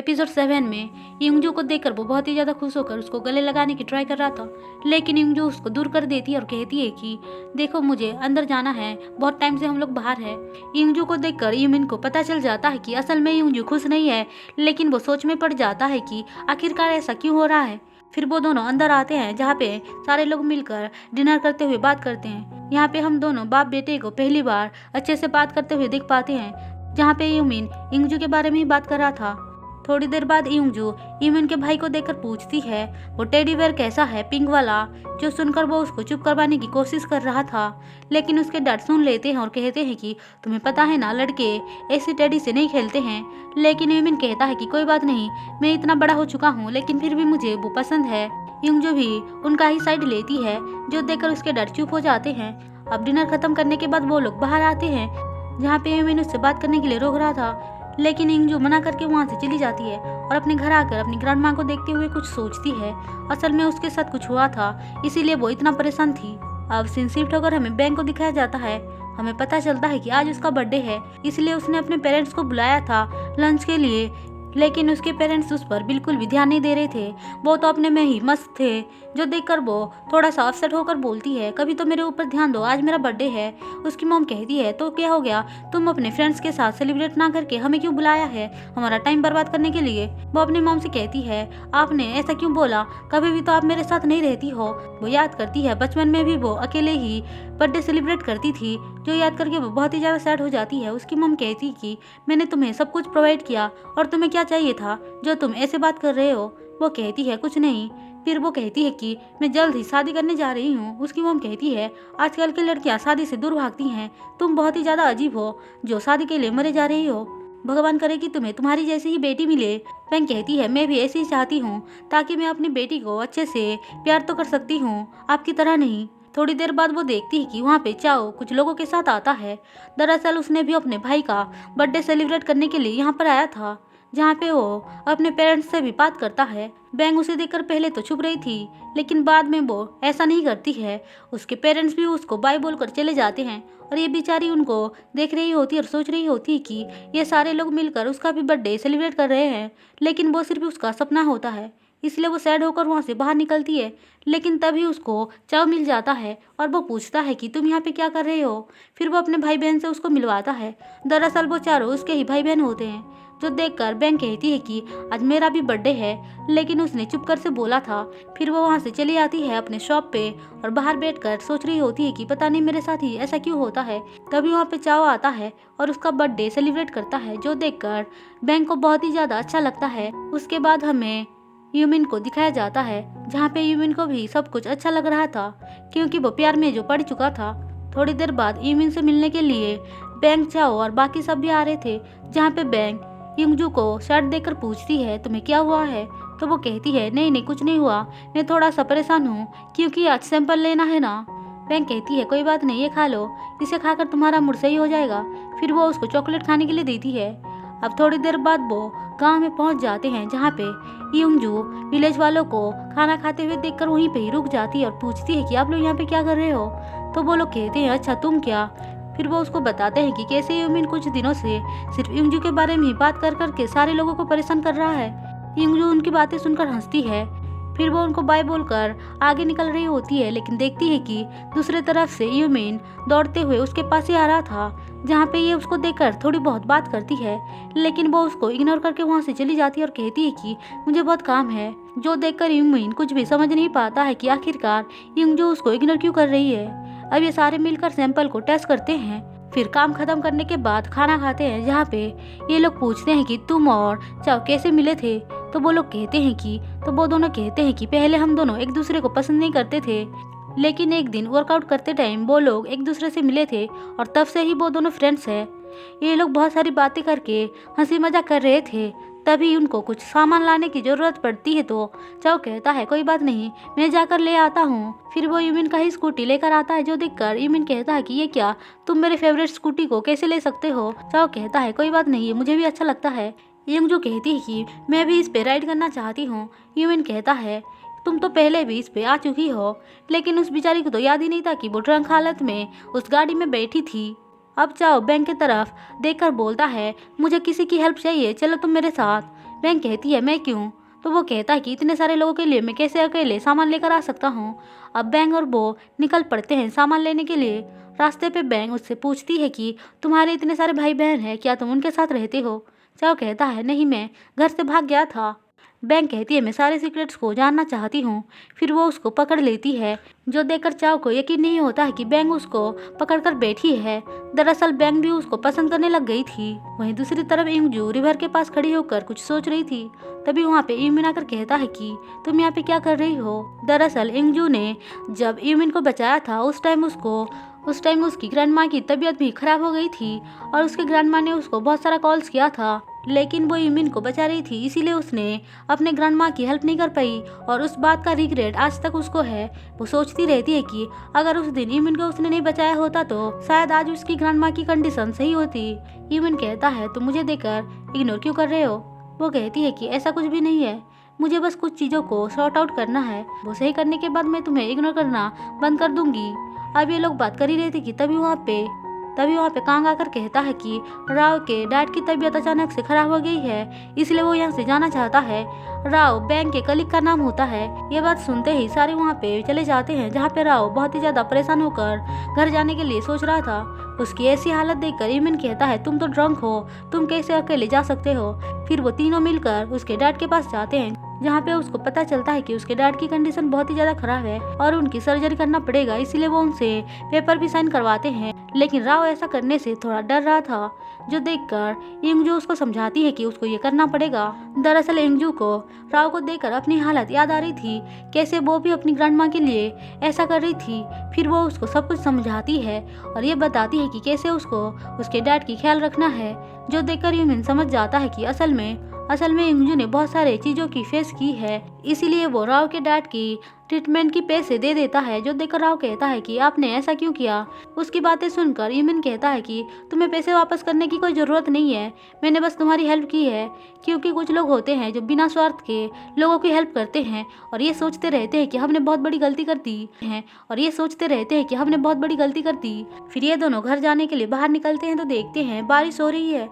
Episode 7 में युंगजू को देखकर वो बहुत ही ज़्यादा खुश होकर उसको गले लगाने की ट्राई कर रहा था, लेकिन युंगजू उसको दूर कर देती है और कहती है कि देखो मुझे अंदर जाना है, बहुत टाइम से हम लोग बाहर हैं। युंगजू को देखकर युमिन को पता चल जाता है कि असल में युंगजू खुश नहीं है, लेकिन वो सोच में पड़ जाता है कि आखिरकार ऐसा क्यों हो रहा है। फिर वो दोनों अंदर आते हैं जहाँ पे सारे लोग मिलकर डिनर करते हुए बात करते हैं। यहाँ पे हम दोनों बाप बेटे को पहली बार अच्छे से बात करते हुए देख पाते हैं, जहाँ पे युमिन युंगजू के बारे में ही बात कर रहा था। थोड़ी देर बाद युंगजू युमिन के भाई को देखकर पूछती है वो टेडी बेयर कैसा है, पिंक वाला, जो सुनकर वो उसको चुप करवाने की कोशिश कर रहा था, लेकिन उसके डैड सुन लेते हैं और कहते हैं कि तुम्हें पता है ना, लड़के ऐसी टेडी से नहीं खेलते हैं। लेकिन युमिन कहता है कि कोई बात नहीं, मैं इतना बड़ा हो चुका हूँ, लेकिन फिर भी मुझे वो पसंद है। युंगजू भी उनका ही साइड लेती है, जो देखकर उसके डैड चुप हो जाते हैं। अब डिनर खत्म करने के बाद वो लोग बाहर आते हैं, जहाँ पे युमिन उससे बात करने के लिए रोक रहा था, लेकिन युंगजू मना करके वहाँ से चली जाती है और अपने घर आकर अपनी ग्रैंड माँ को देखते हुए कुछ सोचती है। असल में उसके साथ कुछ हुआ था, इसीलिए वो इतना परेशान थी। अब सीन शिफ्ट होकर हमें बैंक को दिखाया जाता है। हमें पता चलता है कि आज उसका बर्थडे है, इसलिए उसने अपने पेरेंट्स को बुलाया था लंच के लिए, लेकिन उसके पेरेंट्स उस पर बिल्कुल भी ध्यान नहीं दे रहे थे। वो तो अपने में ही मस्त थे, जो देखकर वो थोड़ा सा अपसेट होकर बोलती है कभी तो मेरे ऊपर ध्यान दो, आज मेरा बर्थडे है। उसकी मॉम कहती है तो क्या हो गया, तुम अपने फ्रेंड्स के साथ सेलिब्रेट ना करके हमें क्यों बुलाया है, हमारा टाइम बर्बाद करने के लिए। वो अपनी मॉम से कहती है आपने ऐसा क्यों बोला, कभी भी तो आप मेरे साथ नहीं रहती हो। वो याद करती है बचपन में भी वो अकेले ही बर्थडे सेलिब्रेट करती थी, जो याद करके वो बहुत ही ज़्यादा सैड हो जाती है। उसकी मॉम कहती कि मैंने तुम्हें सब कुछ प्रोवाइड किया और तुम्हें क्या चाहिए था जो तुम ऐसे बात कर रहे हो। वो कहती है कुछ नहीं। फिर वो कहती है कि मैं जल्द ही शादी करने जा रही हूँ। उसकी मॉम कहती है आजकल की लड़कियाँ शादी से दूर भागती हैं, तुम बहुत ही ज़्यादा अजीब हो जो शादी के लिए मरे जा रही हो। भगवान करे कि तुम्हें तुम्हारी जैसी ही बेटी मिले। बैंक कहती है मैं भी ऐसी ही चाहती हूँ, ताकि मैं अपनी बेटी को अच्छे से प्यार तो कर सकती हूँ, आपकी तरह नहीं। थोड़ी देर बाद वो देखती है कि वहाँ पे चाओ कुछ लोगों के साथ आता है। दरअसल उसने भी अपने भाई का बर्थडे सेलिब्रेट करने के लिए यहाँ पर आया था, जहाँ पे वो अपने पेरेंट्स से भी बात करता है। बैंग उसे देखकर पहले तो चुप रही थी, लेकिन बाद में वो ऐसा नहीं करती है। उसके पेरेंट्स भी उसको बाय बोलकर चले जाते हैं और ये बेचारी उनको देख रही होती और सोच रही होती कि ये सारे लोग मिलकर उसका भी बर्थडे सेलिब्रेट कर रहे हैं, लेकिन वो सिर्फ उसका सपना होता है। इसलिए वो सैड होकर वहाँ से बाहर निकलती है, लेकिन तभी उसको चाव मिल जाता है और वो पूछता है कि तुम यहाँ पे क्या कर रहे हो। फिर वो अपने भाई बहन से उसको मिलवाता है। दरअसल वो चारों उसके ही भाई बहन होते हैं, जो देखकर बैंक कहती है कि आज मेरा भी बर्थडे है, लेकिन उसने चुप कर से बोला था। फिर वो वहाँ से चली आती है अपने शॉप पे और बाहर बैठकर सोच रही होती है कि पता नहीं मेरे साथ ही ऐसा क्यों होता है। तभी वहाँ पे चाव आता है और उसका बर्थडे सेलिब्रेट करता है, जो देखकर बैंक को बहुत ही ज़्यादा अच्छा लगता है। उसके बाद हमें युमिन को दिखाया जाता है, जहाँ पे युमिन को भी सब कुछ अच्छा लग रहा था, क्योंकि वो प्यार में जो पड़ चुका था। थोड़ी देर बाद युमिन से मिलने के लिए बैंक, चाओ और बाकी सब भी आ रहे थे, जहाँ पे बैंक युंगजू को शर्ट देकर पूछती है तुम्हें क्या हुआ है। तो वो कहती है नहीं नहीं कुछ नहीं हुआ, मैं थोड़ा सा परेशान हूँ क्योंकि आज सैंपल लेना है ना। बैंक कहती है कोई बात नहीं, ये खा लो, इसे खाकर तुम्हारा मूड सही हो जाएगा। फिर वो उसको चॉकलेट खाने के लिए देती है। अब थोड़ी देर बाद वो गांव में पहुंच जाते हैं, जहाँ पे युंगजू विलेज वालों को खाना खाते हुए देखकर वहीं पे ही रुक जाती है और पूछती है कि आप लोग यहाँ पे क्या कर रहे हो। तो वो लोग कहते हैं अच्छा तुम क्या। फिर वो उसको बताते हैं कि कैसे युमिन कुछ दिनों से सिर्फ युंगजू के बारे में ही बात कर करके सारे लोगों को परेशान कर रहा है। युंगजू उनकी बातें सुनकर हंसती है। फिर वो उनको बाय बोलकर आगे निकल रही होती है, लेकिन देखती है कि दूसरे तरफ से युमिन दौड़ते हुए उसके पास ही आ रहा था, जहाँ पे ये उसको देखकर थोड़ी बहुत बात करती है, लेकिन वो उसको इग्नोर करके वहाँ से चली जाती है और कहती है कि मुझे बहुत काम है। जो देखकर युमिन कुछ भी समझ नहीं पाता है कि आखिरकार युंगजू उसको इग्नोर क्यों कर रही है। अब ये सारे मिलकर सैंपल को टेस्ट करते हैं। फिर काम खत्म करने के बाद खाना खाते हैं, जहाँ पे ये लोग पूछते हैं कि तुम और चाओ कैसे मिले थे। तो वो लोग कहते हैं कि तो वो दोनों कहते हैं कि पहले हम दोनों एक दूसरे को पसंद नहीं करते थे, लेकिन एक दिन वर्कआउट करते टाइम वो लोग एक दूसरे से मिले थे और तब से ही वो दोनों फ्रेंड्स हैं। ये लोग बहुत सारी बातें करके हंसी मजाक कर रहे थे। तभी उनको कुछ सामान लाने की जरूरत पड़ती है, तो चाओ कहता है कोई बात नहीं, मैं जाकर ले आता हूँ। फिर वो युमिन का ही स्कूटी लेकर आता है, जो देखकर युमिन कहता है कि ये क्या, तुम मेरे फेवरेट स्कूटी को कैसे ले सकते हो। चाओ कहता है कोई बात नहीं, ये मुझे भी अच्छा लगता है। युंगजू कहती है कि मैं भी इस पे राइड करना चाहती हूँ। युमिन कहता है तुम तो पहले भी इस पे आ चुकी हो, लेकिन उस बेचारी को तो याद ही नहीं था कि वो ड्रंक हालत में उस गाड़ी में बैठी थी। अब चाओ बैंक की तरफ देखकर बोलता है मुझे किसी की हेल्प चाहिए, चलो तुम मेरे साथ। बैंक कहती है मैं क्यों? तो वो कहता है कि इतने सारे लोगों के लिए मैं कैसे अकेले सामान लेकर आ सकता हूँ। अब बैंक और वो निकल पड़ते हैं सामान लेने के लिए। रास्ते पे बैंक उससे पूछती है कि तुम्हारे इतने सारे भाई बहन हैं, क्या तुम उनके साथ रहते हो? चाओ कहता है नहीं, मैं घर से भाग गया था। बैंक कहती है मैं सारे सीक्रेट्स को जानना चाहती हूँ। फिर वो उसको पकड़ लेती है, जो देखकर चाओ को यकीन नहीं होता है कि बैंक उसको पकड़कर बैठी है। दरअसल बैंक भी उसको पसंद करने लग गई थी। वहीं दूसरी तरफ इंगजू रिवर के पास खड़ी होकर कुछ सोच रही थी। तभी वहाँ पे यूमिन आकर कहता है कि तुम यहाँ पे क्या कर रही हो? दरअसल इंगजू ने जब यूमिन को बचाया था उस टाइम उसकी ग्रैंड माँ की तबीयत भी खराब हो गई थी और उसके ग्रैंड माँ ने उसको बहुत सारा कॉल्स किया था, लेकिन वो यूमिन को बचा रही थी, इसीलिए उसने अपने ग्रैंड माँ की हेल्प नहीं कर पाई और उस बात का रिग्रेट आज तक उसको है। वो सोचती रहती है कि अगर उस दिन यूमिन को उसने नहीं बचाया होता तो शायद आज उसकी ग्रैंड माँ की कंडीशन सही होती। यूमिन कहता है तुम मुझे देखकर इग्नोर क्यों कर रहे हो? वो कहती है कि ऐसा कुछ भी नहीं है, मुझे बस कुछ चीज़ों को सॉर्ट आउट करना है, वो सही करने के बाद मैं तुम्हें इग्नोर करना बंद कर दूंगी। अब ये लोग बात कर ही रहे थे कि तभी वहाँ पे कांग आकर कहता है कि राव के डैड की तबीयत अचानक से खराब हो गई है, इसलिए वो यहाँ से जाना चाहता है। राव बैंक के कलीग का नाम होता है। ये बात सुनते ही सारे वहाँ पे चले जाते हैं, जहाँ पे राव बहुत ही ज्यादा परेशान होकर घर जाने के लिए सोच रहा था। उसकी ऐसी हालत देखकर यूमिन कहता है तुम तो ड्रंक हो, तुम कैसे अकेले जा सकते हो? फिर वो तीनों मिलकर उसके डैड के पास जाते हैं, जहाँ पे उसको पता चलता है कि उसके डैड की कंडीशन बहुत ही ज्यादा खराब है और उनकी सर्जरी करना पड़ेगा, इसीलिए वो उनसे पेपर भी साइन करवाते हैं। लेकिन राव ऐसा करने से थोड़ा डर रहा था, जो देखकर इंगजू उसको समझाती है कि उसको ये करना पड़ेगा। दरअसल इंगजू को राव को देखकर अपनी हालत याद आ रही थी, कैसे वो भी अपनी ग्रैंड माँ के लिए ऐसा कर रही थी। फिर वो उसको सब कुछ समझाती है और ये बताती है कि कैसे उसको उसके डैड की ख्याल रखना है, जो देखकर यूमिन समझ जाता है कि असल में इंगजू ने बहुत सारे चीजों की फेस की है, इसीलिए वो राव के डैड की ट्रीटमेंट की पैसे दे देता है, जो देखकर राव कहता है कि आपने ऐसा क्यों किया? उसकी बातें सुनकर यूमिन कहता है कि तुम्हें पैसे वापस करने की कोई ज़रूरत नहीं है, मैंने बस तुम्हारी हेल्प की है, क्योंकि कुछ लोग होते हैं जो बिना स्वार्थ के लोगों की हेल्प करते हैं और ये सोचते रहते हैं कि हमने बहुत बड़ी गलती कर दी। फिर ये दोनों घर जाने के लिए बाहर निकलते हैं तो देखते हैं बारिश हो रही है,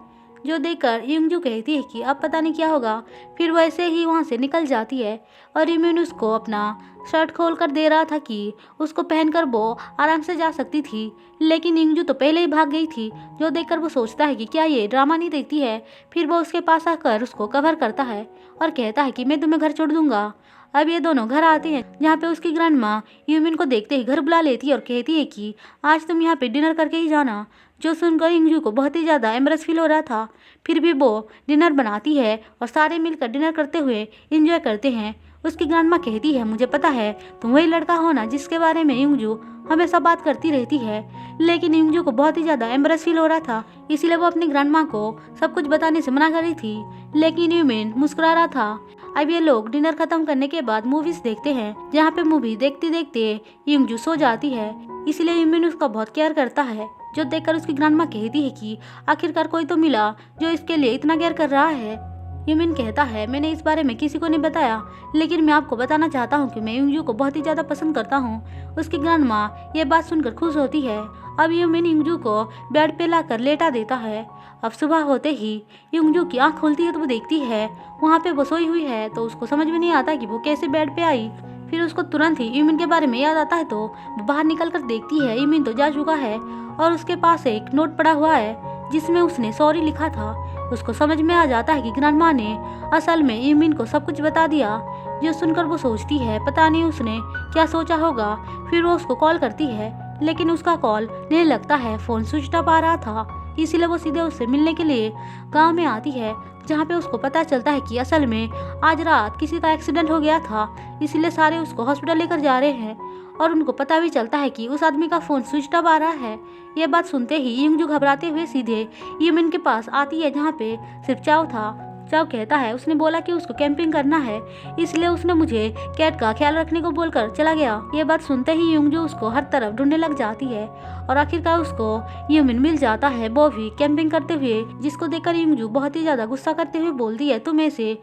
जो देखकर इंगजू कहती है कि अब पता नहीं क्या होगा। फिर वैसे ही वहाँ से निकल जाती है और यूमिन उसको अपना शर्ट खोल कर दे रहा था कि उसको पहनकर वो आराम से जा सकती थी, लेकिन इंगजू तो पहले ही भाग गई थी, जो देखकर वो सोचता है कि क्या ये ड्रामा नहीं देखती है। फिर वो उसके पास आकर उसको कवर करता है और कहता है कि मैं तुम्हें घर छोड़ दूंगा। अब ये दोनों घर आते हैं, जहाँ पे उसकी ग्रैंड माँ यूमिन को देखते ही घर बुला लेती है और कहती है कि आज तुम यहाँ पे डिनर करके ही जाना, जो सुनकर इंगजू को बहुत ही ज़्यादा एम्बरेस फील हो रहा था। फिर भी वो डिनर बनाती है और सारे मिलकर डिनर करते हुए इंजॉय करते हैं। उसकी ग्रैंड माँ कहती है मुझे पता है तुम वही लड़का हो ना जिसके बारे में इंगजू हमेशा बात करती रहती है, लेकिन इंगजू को बहुत ही ज़्यादा एम्बरेस फील हो रहा था, इसीलिए वो अपनी ग्रैंड माँ को सब कुछ बताने से मना कर रही थी, लेकिन यूमिन मुस्कुरा रहा था। अब ये लोग डिनर खत्म करने के बाद मूवीज देखते हैं, जहाँ पे मूवी देखते देखते इंगजू सो जाती है, इसलिए यूमिन उसका बहुत केयर करता है, जो देखकर उसकी ग्रैंड माँ कहती है कि आखिरकार कोई तो मिला जो इसके लिए इतना केयर कर रहा है। यूमिन कहता है मैंने इस बारे में किसी को नहीं बताया, लेकिन मैं आपको बताना चाहता हूँ कि मैं इंगजू को बहुत ही ज़्यादा पसंद करता हूँ। उसकी ग्रैंड माँ ये बात सुनकर खुश होती है। अब यूमिन इंगजू को बेड पे लाकर लेटा देता है। अब सुबह होते ही इंगजू की आँख खुलती है तो वो देखती है वहाँ पे वो सोई हुई है, तो उसको समझ में नहीं आता कि वो कैसे बेड पे आई। फिर उसको तुरंत ही यूमिन के बारे में याद आता है, तो वो बाहर निकल कर देखती है यूमिन तो जा चुका है और उसके पास एक नोट पड़ा हुआ है जिसमें उसने सॉरी लिखा था। उसको समझ में आ जाता है कि ग्रैंडमा ने असल में यूमिन को सब कुछ बता दिया, जो सुनकर वो सोचती है पता नहीं उसने क्या सोचा होगा। फिर वो उसको कॉल करती है, लेकिन उसका कॉल नहीं लगता है, फ़ोन स्विच ऑफ आ रहा था, इसीलिए वो सीधे उससे मिलने के लिए गांव में आती है, जहाँ पे उसको पता चलता है कि असल में आज रात किसी का एक्सीडेंट हो गया था, इसीलिए सारे उसको हॉस्पिटल लेकर जा रहे हैं और उनको पता भी चलता है कि उस आदमी का फ़ोन स्विच ऑफ आ रहा है। ये बात सुनते ही इंगजू घबराते हुए सीधे यूमिन के पास आती है, जहाँ पे सिर्फ चाव था। चाव कहता है उसने बोला कि उसको कैंपिंग करना है, इसलिए उसने मुझे कैट का ख्याल रखने को बोलकर चला गया। ये बात सुनते ही इंगजू उसको हर तरफ ढूंढने लग जाती है और आखिरकार उसको यूमिन मिल जाता है, वो भी कैंपिंग करते हुए, जिसको देखकर इंगजू बहुत ही ज़्यादा गुस्सा करते हुए बोलती है तुम ऐसे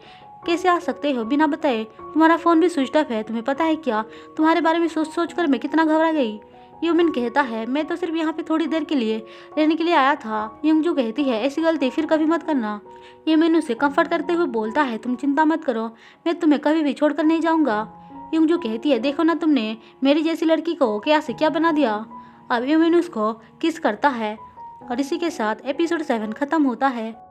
कैसे आ सकते हो बिना बताए, तुम्हारा फ़ोन भी स्विच ऑफ है, तुम्हें पता है क्या, तुम्हारे बारे में सोच सोच कर मैं कितना घबरा गई। यूमिन कहता है मैं तो सिर्फ यहाँ पे थोड़ी देर के लिए रहने के लिए आया था। युंगजू कहती है ऐसी गलती फिर कभी मत करना। यूमिन उसे कंफर्ट करते हुए बोलता है तुम चिंता मत करो, मैं तुम्हें कभी भी छोड़कर नहीं जाऊँगा। युंगजू कहती है देखो ना तुमने मेरी जैसी लड़की को क्या से क्या बना दिया। अब यूमिन उसको किस करता है और इसी के साथ एपिसोड 7 खत्म होता है।